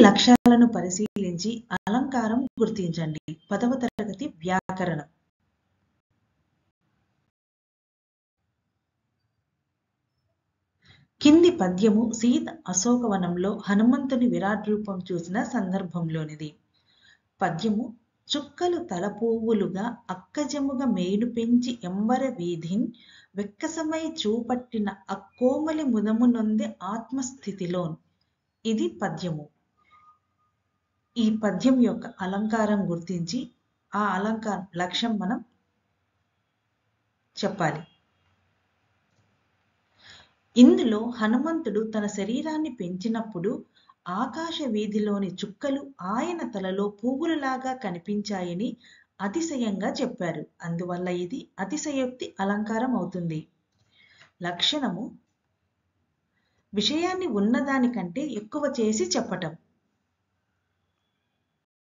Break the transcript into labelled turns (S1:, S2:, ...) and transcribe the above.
S1: లక్ష్యాలను పరిశీలించి అలంకారం గుర్తించండి. 10వ తరగతి వ్యాకరణం. కింది పద్యము సీత అశోకవనంలో హనుమంతుని విరాట్ రూపం చూసిన సందర్భంలోనిది. పద్యము చుక్కలు తలపువ్వులుగా అక్కజముగ మేలు పెంచి ఎంబర వీధిన్ వెక్కసమై చూపట్టిన అక్కోమలి ముదమునొందె ఆత్మస్థితిలోన్. ఇది పద్యము. ఈ పద్యం యొక్క అలంకారం గుర్తించి ఆ అలంకారం లక్ష్యం మనం చెప్పాలి. ఇందులో హనుమంతుడు తన శరీరాన్ని పెంచినప్పుడు ఆకాశ వీధిలోని చుక్కలు ఆయన తలలో పువ్వులలాగా కనిపించాయని అతిశయంగా చెప్పారు. అందువల్ల ఇది అతిశయోక్తి అలంకారం అవుతుంది. లక్షణము విషయాన్ని ఉన్నదానికంటే ఎక్కువ చేసి చెప్పటం.